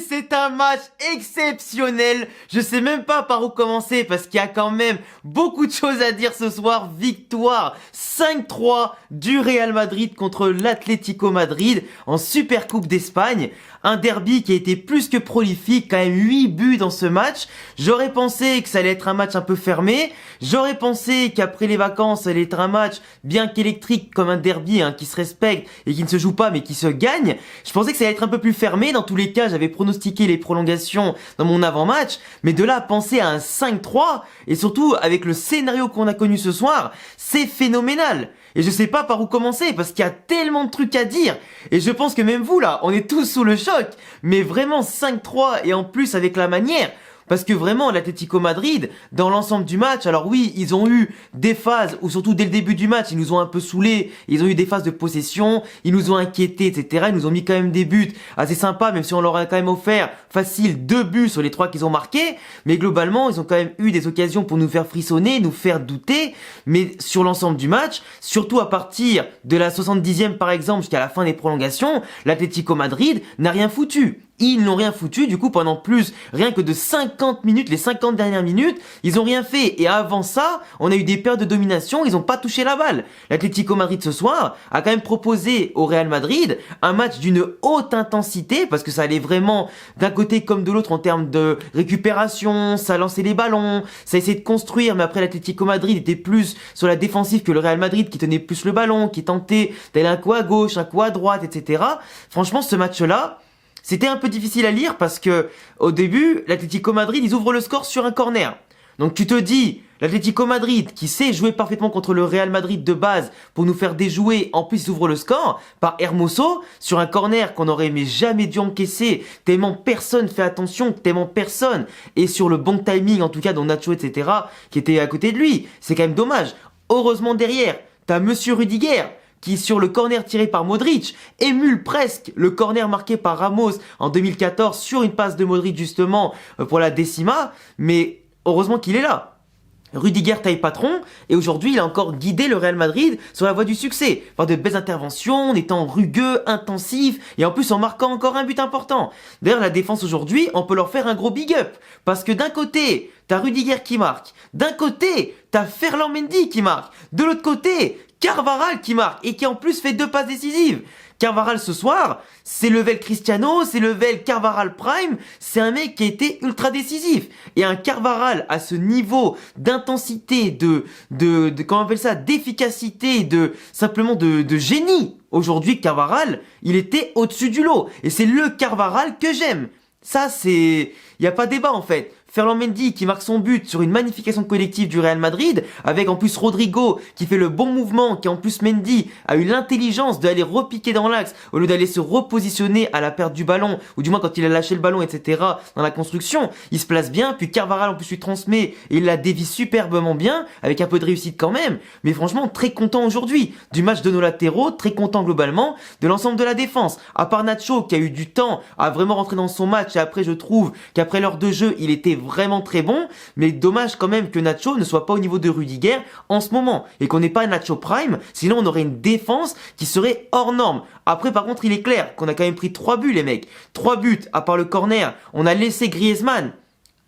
c'est un match exceptionnel. Je sais même pas par où commencer parce qu'il y a quand même beaucoup de choses à dire ce soir. Victoire 5-3 du Real Madrid contre l'Atlético Madrid en Supercoupe d'Espagne. Un derby qui a été plus que prolifique, quand même 8 buts dans ce match. J'aurais pensé que ça allait être un match un peu fermé. J'aurais pensé qu'après les vacances, ça allait être un match bien qu'électrique comme un derby qui se respecte et qui ne se joue pas mais qui se gagne. Je pensais que ça allait être un peu plus fermé. Dans tous les cas, j'avais pronostiqué les prolongations dans mon avant-match. Mais de là à penser à un 5-3 et surtout avec le scénario qu'on a connu ce soir, c'est phénoménal. Et je sais pas par où commencer parce qu'il y a tellement de trucs à dire. Et je pense que même vous là, on est tous sous le choc. Mais vraiment 5-3 et en plus avec la manière. Parce que vraiment, l'Atlético Madrid, dans l'ensemble du match, alors oui, ils ont eu des phases, ou surtout dès le début du match, ils nous ont un peu saoulés, ils ont eu des phases de possession, ils nous ont inquiétés, etc. Ils nous ont mis quand même des buts assez sympas, même si on leur a quand même offert facile 2 buts sur les 3 qu'ils ont marqués. Mais globalement, ils ont quand même eu des occasions pour nous faire frissonner, nous faire douter. Mais sur l'ensemble du match, surtout à partir de la 70e par exemple, jusqu'à la fin des prolongations, l'Atlético Madrid n'a rien foutu. Ils n'ont rien foutu, du coup pendant rien que de 50 minutes, les 50 dernières minutes, ils ont rien fait. Et avant ça, on a eu des périodes de domination, ils n'ont pas touché la balle. L'Atlético Madrid ce soir a quand même proposé au Real Madrid un match d'une haute intensité, parce que ça allait vraiment d'un côté comme de l'autre en termes de récupération, ça lançait les ballons, ça essayait de construire, mais après l'Atlético Madrid était plus sur la défensive que le Real Madrid qui tenait plus le ballon, qui tentait d'aller un coup à gauche, un coup à droite, etc. Franchement, ce match-là, c'était un peu difficile à lire parce que au début, l'Atlético Madrid, ils ouvrent le score sur un corner. Donc tu te dis, l'Atlético Madrid qui sait jouer parfaitement contre le Real Madrid de base pour nous faire déjouer, en plus ils ouvrent le score par Hermoso sur un corner qu'on aurait mais jamais dû encaisser, tellement personne fait attention, tellement personne est sur le bon timing en tout cas dont Nacho etc. qui était à côté de lui. C'est quand même dommage. Heureusement derrière, t'as Monsieur Rudiger qui sur le corner tiré par Modric émule presque le corner marqué par Ramos en 2014 sur une passe de Modric justement pour la décima, mais heureusement qu'il est là. Rudiger taille patron et aujourd'hui il a encore guidé le Real Madrid sur la voie du succès par de belles interventions, en étant rugueux, intensif et en plus en marquant encore un but important. D'ailleurs la défense aujourd'hui on peut leur faire un gros big up parce que d'un côté t'as Rudiger qui marque, d'un côté t'as Ferland Mendy qui marque, de l'autre côté Carvajal qui marque et qui en plus fait 2 passes décisives. Carvajal ce soir, c'est level Cristiano, c'est level Carvajal Prime, c'est un mec qui a été ultra décisif. Et un Carvajal à ce niveau d'intensité, comment on appelle ça, d'efficacité, simplement de génie. Aujourd'hui, Carvajal, il était au-dessus du lot. Et c'est le Carvajal que j'aime. Ça, il n'y a pas débat en fait. Ferland Mendy qui marque son but sur une magnification collective du Real Madrid, avec en plus Rodrigo qui fait le bon mouvement, qui en plus Mendy a eu l'intelligence d'aller repiquer dans l'axe au lieu d'aller se repositionner à la perte du ballon, ou du moins quand il a lâché le ballon, etc. dans la construction. Il se place bien, puis Carvajal en plus lui transmet et il la dévie superbement bien, avec un peu de réussite quand même. Mais franchement, très content aujourd'hui du match de nos latéraux, très content globalement de l'ensemble de la défense. À part Nacho qui a eu du temps à vraiment rentrer dans son match, et après je trouve qu'après l'heure de jeu, il était vraiment très bon, mais dommage quand même que Nacho ne soit pas au niveau de Rudiger en ce moment, et qu'on n'ait pas Nacho Prime, sinon on aurait une défense qui serait hors norme. Après par contre il est clair qu'on a quand même pris 3 buts les mecs, 3 buts à part le corner, on a laissé Griezmann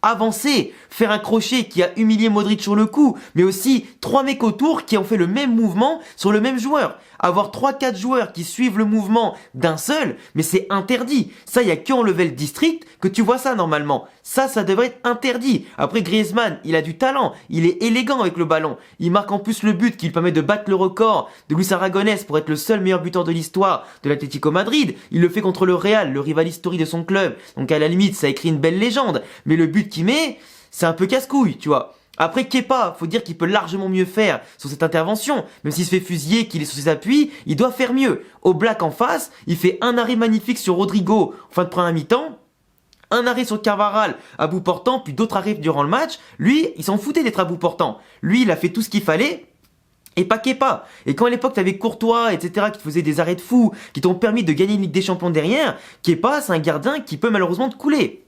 avancer, faire un crochet qui a humilié Modric sur le coup, mais aussi 3 mecs autour qui ont fait le même mouvement sur le même joueur. Avoir 3-4 joueurs qui suivent le mouvement d'un seul, mais c'est interdit. Ça, il y a que en level district que tu vois ça normalement. Ça devrait être interdit. Après, Griezmann, il a du talent, il est élégant avec le ballon. Il marque en plus le but qui lui permet de battre le record de Luis Aragonés pour être le seul meilleur buteur de l'histoire de l'Atlético Madrid. Il le fait contre le Real, le rival historique de son club. Donc à la limite, ça écrit une belle légende. Mais le but qu'il met, c'est un peu casse-couille, tu vois. Après Kepa, faut dire qu'il peut largement mieux faire sur cette intervention. Même s'il se fait fusiller, qu'il est sur ses appuis, il doit faire mieux. Au Black en face, il fait un arrêt magnifique sur Rodrigo en fin de première mi-temps. Un arrêt sur Carvajal à bout portant, puis d'autres arrêts durant le match. Lui, il s'en foutait d'être à bout portant. Lui, il a fait tout ce qu'il fallait. Et pas Kepa. Et quand à l'époque t'avais Courtois, etc., qui te faisaient des arrêts de fou, qui t'ont permis de gagner une Ligue des Champions derrière, Kepa, c'est un gardien qui peut malheureusement te couler.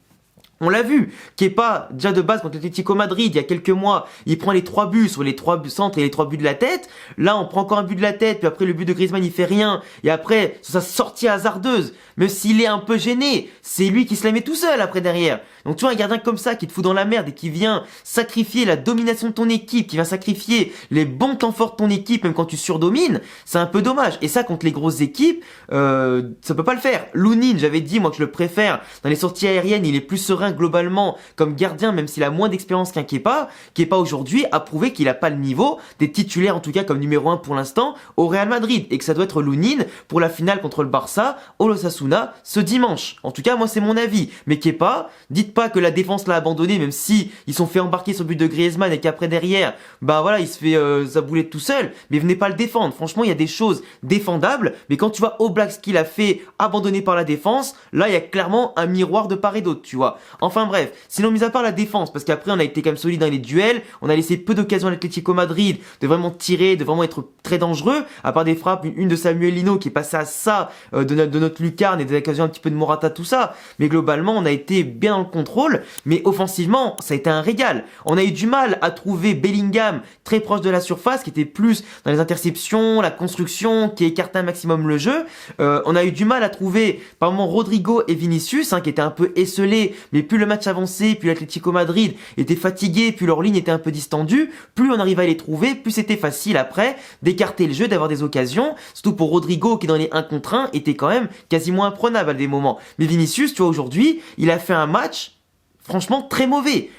On l'a vu, Kepa, déjà de base contre l'Atlético Madrid, il y a quelques mois, il prend les 3 buts sur les 3 buts centres et les 3 buts de la tête. Là, on prend encore un but de la tête, puis après le but de Griezmann, il fait rien. Et après, sur sa sortie hasardeuse, même s'il est un peu gêné, c'est lui qui se la met tout seul après derrière. Donc tu vois, un gardien comme ça qui te fout dans la merde et qui vient sacrifier la domination de ton équipe, qui vient sacrifier les bons temps forts de ton équipe, même quand tu surdomines, c'est un peu dommage. Et ça, contre les grosses équipes, ça peut pas le faire. Lounine, j'avais dit, moi, que je le préfère. Dans les sorties aériennes, il est plus serein globalement comme gardien, même s'il a moins d'expérience qu'un Kepa. Kepa aujourd'hui a prouvé qu'il a pas le niveau des titulaires, en tout cas comme numéro 1 pour l'instant, au Real Madrid, et que ça doit être Lounine pour la finale contre le Barça au Osasuna ce dimanche. En tout cas, moi c'est mon avis. Mais Kepa, dites pas que la défense l'a abandonné, même si ils sont fait embarquer sur le but de Griezmann et qu'après derrière, bah voilà, il se fait sa boulette tout seul, mais venez pas le défendre. Franchement, il y a des choses défendables, mais quand tu vois Oblak ce qu'il a fait, abandonné par la défense, là il y a clairement un miroir de part et d'autre, tu vois. Enfin bref, sinon mis à part la défense, parce qu'après on a été quand même solide dans les duels, on a laissé peu d'occasions à l'Atlético Madrid de vraiment tirer, de vraiment être très dangereux, à part des frappes, une de Samuel Lino qui est passée à ça de notre lucarne et des occasions un petit peu de Morata, tout ça, mais globalement on a été bien dans le contrôle, mais offensivement ça a été un régal. On a eu du mal à trouver Bellingham très proche de la surface, qui était plus dans les interceptions, la construction, qui écartait un maximum le jeu. On a eu du mal à trouver par moment Rodrigo et Vinicius, qui étaient un peu esselés, mais plus le match avançait, plus l'Atlético Madrid était fatigué, plus leur ligne était un peu distendue, plus on arrivait à les trouver, plus c'était facile après d'écarter le jeu, d'avoir des occasions, surtout pour Rodrigo qui dans les 1 contre 1 était quand même quasiment imprenable à des moments. Mais Vinicius, tu vois, aujourd'hui, il a fait un match franchement très mauvais.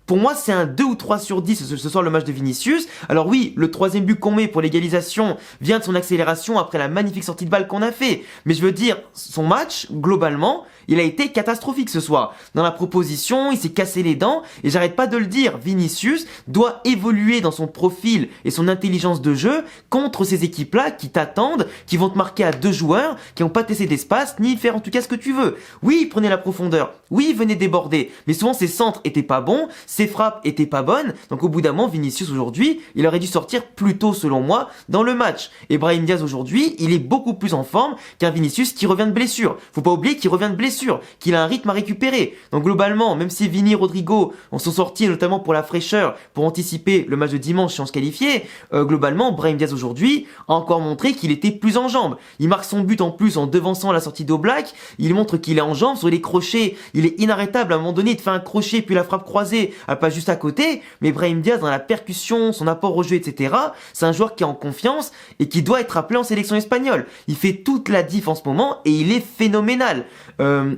Pour moi, c'est un 2 ou 3 sur 10 ce soir le match de Vinicius. Alors oui, le 3e but qu'on met pour l'égalisation vient de son accélération après la magnifique sortie de balle qu'on a fait. Mais je veux dire, son match, globalement, il a été catastrophique ce soir. Dans la proposition, il s'est cassé les dents et j'arrête pas de le dire, Vinicius doit évoluer dans son profil et son intelligence de jeu contre ces équipes-là qui t'attendent, qui vont te marquer à 2 joueurs, qui n'ont pas te laissé d'espace, ni faire en tout cas ce que tu veux. Oui, prenez la profondeur. Oui, venez déborder. Mais souvent, ses centres étaient pas bons, ses frappes étaient pas bonnes. Donc au bout d'un moment, Vinicius aujourd'hui, il aurait dû sortir plus tôt selon moi dans le match. Et Brahim Diaz aujourd'hui, il est beaucoup plus en forme qu'un Vinicius qui revient de blessure. Faut pas oublier qu'il revient de blessure, qu'il a un rythme à récupérer. Donc globalement, même si Vini, Rodrigo en sont sortis, notamment pour la fraîcheur, pour anticiper le match de dimanche si on se qualifiait, globalement, Brahim Diaz aujourd'hui a encore montré qu'il était plus en jambes. Il marque son but en plus en devançant la sortie d'Oblak. Il montre qu'il est en jambes sur les crochets. Il est inarrêtable à un moment donné de faire un crochet puis la frappe croisée, elle passe juste à côté. Mais Brahim Diaz dans la percussion, son apport au jeu, etc. C'est un joueur qui est en confiance et qui doit être appelé en sélection espagnole. Il fait toute la diff en ce moment et il est phénoménal.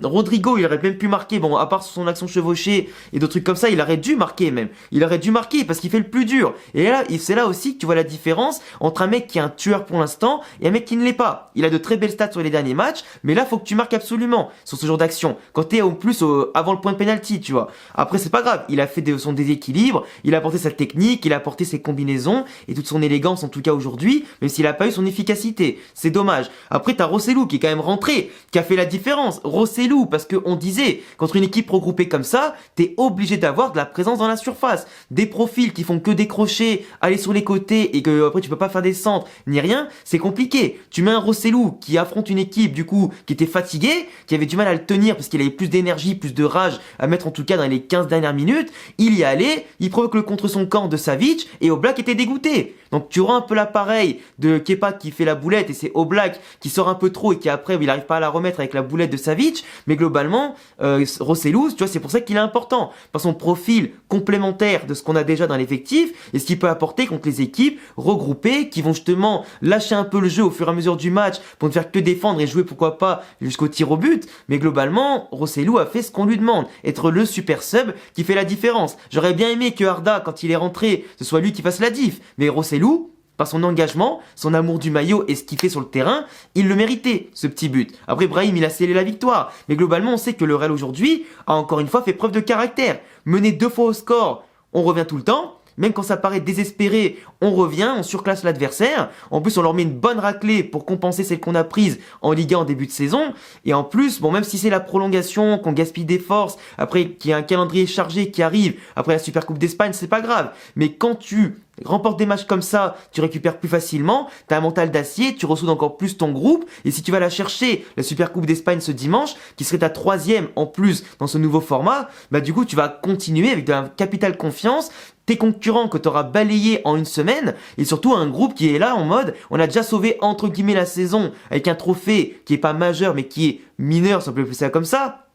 Rodrigo, il aurait même pu marquer, bon, à part son action chevauchée et d'autres trucs comme ça, il aurait dû marquer même. Il aurait dû marquer parce qu'il fait le plus dur. Et là, c'est là aussi que tu vois la différence entre un mec qui est un tueur pour l'instant et un mec qui ne l'est pas. Il a de très belles stats sur les derniers matchs, mais là, faut que tu marques absolument sur ce genre d'action. Quand t'es au plus avant le point de pénalty, tu vois. Après, c'est pas grave. Il a fait son déséquilibre, il a apporté sa technique, il a apporté ses combinaisons et toute son élégance en tout cas aujourd'hui, même s'il a pas eu son efficacité. C'est dommage. Après, t'as Rossellou qui est quand même rentré, qui a fait la différence. Rossellou, parce que on disait, contre une équipe regroupée comme ça, t'es obligé d'avoir de la présence dans la surface. Des profils qui font que décrocher, aller sur les côtés et que après tu peux pas faire des centres ni rien, c'est compliqué. Tu mets un Rossellou qui affronte une équipe du coup qui était fatiguée, qui avait du mal à le tenir parce qu'il avait plus d'énergie, plus de rage à mettre en tout cas dans les 15 dernières minutes. Il y allait, il provoque le contre son camp de Savic et Oblak était dégoûté. Donc tu auras un peu l'appareil de Kepa qui fait la boulette et c'est Oblak qui sort un peu trop et qui après il arrive pas à la remettre avec la boulette de Savic, mais globalement Rossellou, tu vois, c'est pour ça qu'il est important par son profil complémentaire de ce qu'on a déjà dans l'effectif et ce qu'il peut apporter contre les équipes regroupées qui vont justement lâcher un peu le jeu au fur et à mesure du match pour ne faire que défendre et jouer pourquoi pas jusqu'au tir au but. Mais globalement Rossellou a fait ce qu'on lui demande, être le super sub qui fait la différence. J'aurais bien aimé que Arda, quand il est rentré, ce soit lui qui fasse la diff, mais Rossellou, par son engagement, son amour du maillot et ce qu'il fait sur le terrain, il le méritait, ce petit but. Après, Brahim, il a scellé la victoire. Mais globalement, on sait que le Real aujourd'hui a encore une fois fait preuve de caractère. Mené 2 fois au score, on revient tout le temps. Même quand ça paraît désespéré, on revient, on surclasse l'adversaire. En plus, on leur met une bonne raclée pour compenser celle qu'on a prise en Liga en début de saison. Et en plus, bon, même si c'est la prolongation, qu'on gaspille des forces, après qu'il y a un calendrier chargé qui arrive, après la Supercoupe d'Espagne, c'est pas grave. Mais quand tu remporte des matchs comme ça, tu récupères plus facilement, t'as un mental d'acier, tu ressoudes encore plus ton groupe, et si tu vas la chercher, la Super Coupe d'Espagne ce dimanche, qui serait ta 3e en plus dans ce nouveau format, bah du coup tu vas continuer avec de la capitale confiance, tes concurrents que tu auras balayés en une semaine, et surtout un groupe qui est là en mode, on a déjà sauvé entre guillemets la saison avec un trophée qui est pas majeur mais qui est mineur, si on peut appeler ça comme ça.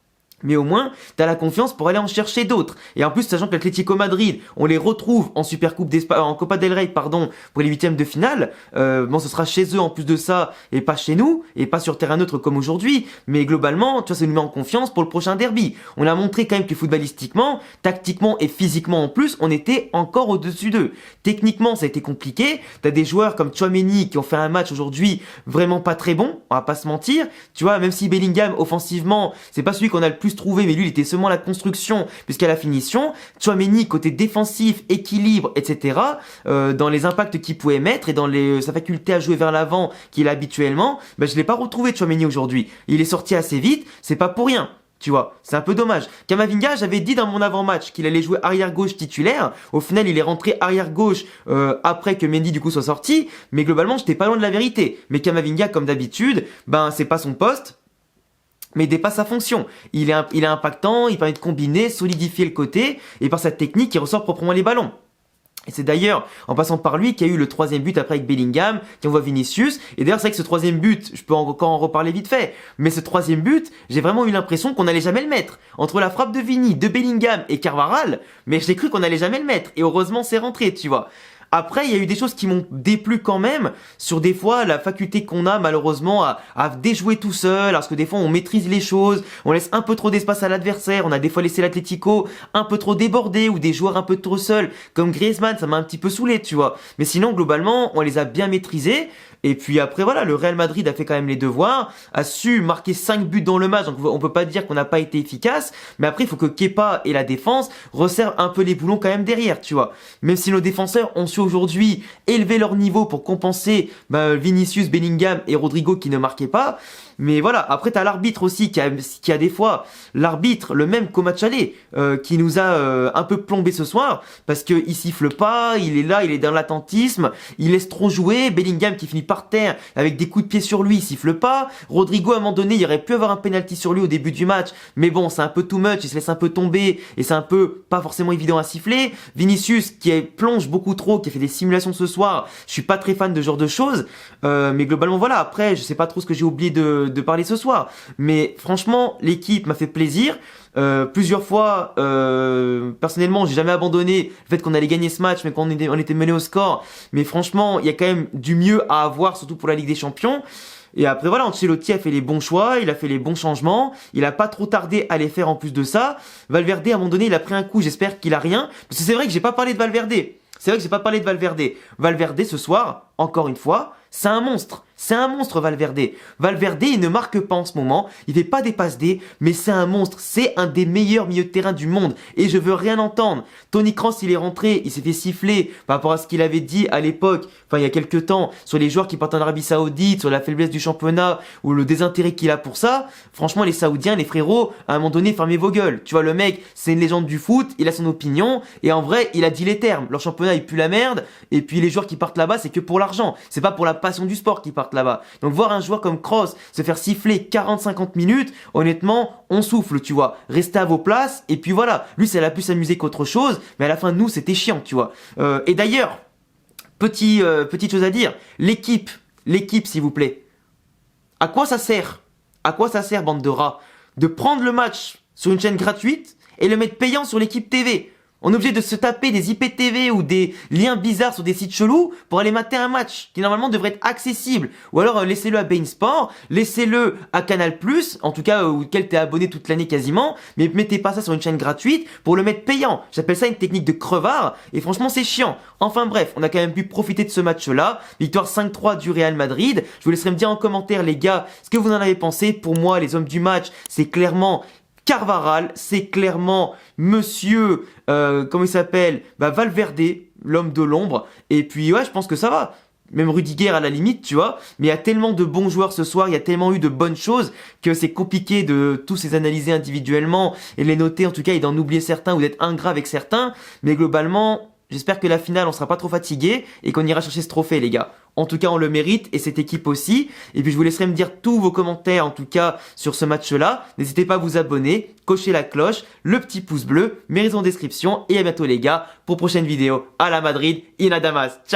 Mais au moins, t'as la confiance pour aller en chercher d'autres. Et en plus, sachant que l'Atlético Madrid, on les retrouve en Supercoupe d'Espagne, en Copa del Rey, pardon, pour les 8e de finale. Bon, ce sera chez eux en plus de ça, et pas chez nous, et pas sur terrain neutre comme aujourd'hui. Mais globalement, tu vois, ça nous met en confiance pour le prochain derby. On a montré quand même que footballistiquement, tactiquement et physiquement en plus, on était encore au-dessus d'eux. Techniquement, ça a été compliqué. T'as des joueurs comme Tchouaméni qui ont fait un match aujourd'hui vraiment pas très bon, on va pas se mentir. Tu vois, même si Bellingham, offensivement, c'est pas celui qu'on a le plus trouvé, mais lui il était seulement la construction puisqu'à la finition, Tchouaméni côté défensif, équilibre, etc. Dans les impacts qu'il pouvait mettre et dans sa faculté à jouer vers l'avant qu'il a habituellement, bah, je l'ai pas retrouvé Tchouaméni aujourd'hui. Il est sorti assez vite, c'est pas pour rien. Tu vois, c'est un peu dommage. Kamavinga, j'avais dit dans mon avant-match qu'il allait jouer arrière-gauche titulaire. Au final, il est rentré arrière-gauche après que Mendy du coup soit sorti. Mais globalement, j'étais pas loin de la vérité. Mais Kamavinga, comme d'habitude, ben c'est pas son poste, mais il dépasse sa fonction. Il est impactant, il permet de combiner, solidifier le côté, et par sa technique, il ressort proprement les ballons. Et c'est d'ailleurs en passant par lui qu'il y a eu le 3e but après avec Bellingham, qui envoie Vinicius. Et d'ailleurs c'est vrai que ce 3e but, je peux encore en reparler vite fait, mais ce 3e but, j'ai vraiment eu l'impression qu'on n'allait jamais le mettre. Entre la frappe de Vini, de Bellingham et Carvajal, mais j'ai cru qu'on n'allait jamais le mettre. Et heureusement c'est rentré, tu vois. Après, il y a eu des choses qui m'ont déplu quand même, sur des fois la faculté qu'on a malheureusement à déjouer tout seul, parce que des fois on maîtrise les choses, on laisse un peu trop d'espace à l'adversaire, on a des fois laissé l'Atlético un peu trop déborder, ou des joueurs un peu trop seuls, comme Griezmann, ça m'a un petit peu saoulé, tu vois. Mais sinon, globalement, on les a bien maîtrisés. Et puis après voilà, le Real Madrid a fait quand même les devoirs, a su marquer 5 buts dans le match, donc on peut pas dire qu'on n'a pas été efficace, mais après il faut que Kepa et la défense resserrent un peu les boulons quand même derrière, tu vois. Même si nos défenseurs ont su aujourd'hui élever leur niveau pour compenser Vinicius, Bellingham et Rodrigo qui ne marquaient pas. Mais voilà, après t'as l'arbitre aussi qui a des fois, l'arbitre, le même qu'au match aller, qui nous a un peu plombé ce soir, parce que il siffle pas, il est là, il est dans l'attentisme, il laisse trop jouer, Bellingham qui finit par terre avec des coups de pied sur lui, il siffle pas, Rodrigo à un moment donné, il aurait pu avoir un penalty sur lui au début du match, mais bon, c'est un peu too much, il se laisse un peu tomber, et c'est un peu pas forcément évident à siffler, Vinicius qui plonge beaucoup trop, qui a fait des simulations ce soir, je suis pas très fan de ce genre de choses, mais globalement voilà, après, je sais pas trop ce que j'ai oublié de parler ce soir, mais franchement l'équipe m'a fait plaisir. Plusieurs fois, personnellement, j'ai jamais abandonné le fait qu'on allait gagner ce match, mais qu'on était mené au score. Mais franchement, il y a quand même du mieux à avoir, surtout pour la Ligue des Champions. Et après voilà, Ancelotti a fait les bons choix, il a fait les bons changements, il a pas trop tardé à les faire en plus de ça. Valverde, à un moment donné, il a pris un coup, j'espère qu'il a rien, parce que c'est vrai que j'ai pas parlé de Valverde. C'est vrai que j'ai pas parlé de Valverde. Valverde ce soir, encore une fois, c'est un monstre. C'est un monstre Valverde. Valverde, il ne marque pas en ce moment, il fait pas des passes D, mais c'est un monstre. C'est un des meilleurs milieux de terrain du monde. Et je veux rien entendre. Tony Kroos, il est rentré, il s'est fait siffler par rapport à ce qu'il avait dit à l'époque, enfin il y a quelques temps, sur les joueurs qui partent en Arabie Saoudite, sur la faiblesse du championnat, ou le désintérêt qu'il a pour ça. Franchement, les Saoudiens, les frérots, à un moment donné, fermez vos gueules. Tu vois, le mec, c'est une légende du foot, il a son opinion, et en vrai, il a dit les termes. Leur championnat, il pue la merde, et puis les joueurs qui partent là-bas, c'est que pour l'argent. C'est pas pour la passion du sport qu'ils partent là-bas. Donc voir un joueur comme Kroos se faire siffler 40-50 minutes, honnêtement, on souffle, tu vois. Restez à vos places, et puis voilà. Lui, ça l'a pu s'amuser qu'autre chose, mais à la fin, nous, c'était chiant, tu vois. Et d'ailleurs, petite chose à dire, l'équipe, s'il vous plaît. À quoi ça sert? À quoi ça sert, bande de rats? De prendre le match sur une chaîne gratuite et le mettre payant sur l'équipe TV? On est obligé de se taper des IPTV ou des liens bizarres sur des sites chelous pour aller mater un match qui normalement devrait être accessible. Ou alors laissez-le à beIN Sport, laissez-le à Canal+, en tout cas auquel t'es abonné toute l'année quasiment, mais mettez pas ça sur une chaîne gratuite pour le mettre payant. J'appelle ça une technique de crevard et franchement c'est chiant. Enfin bref, on a quand même pu profiter de ce match-là. Victoire 5-3 du Real Madrid. Je vous laisserai me dire en commentaire les gars ce que vous en avez pensé. Pour moi, les hommes du match, c'est clairement Carvajal, c'est clairement monsieur, comment il s'appelle, Valverde, l'homme de l'ombre. Et puis ouais, je pense que ça va. Même Rudiger à la limite, tu vois. Mais il y a tellement de bons joueurs ce soir, il y a tellement eu de bonnes choses que c'est compliqué de tous les analyser individuellement et les noter en tout cas et d'en oublier certains ou d'être ingrat avec certains. Mais globalement, J'espère que la finale, on sera pas trop fatigué et qu'on ira chercher ce trophée, les gars. En tout cas, on le mérite et cette équipe aussi. Et puis, je vous laisserai me dire tous vos commentaires, en tout cas, sur ce match-là. N'hésitez pas à vous abonner, cocher la cloche, le petit pouce bleu, mes réseaux en description. Et à bientôt, les gars, pour prochaine vidéo. À la Madrid, in Adamas. Ciao!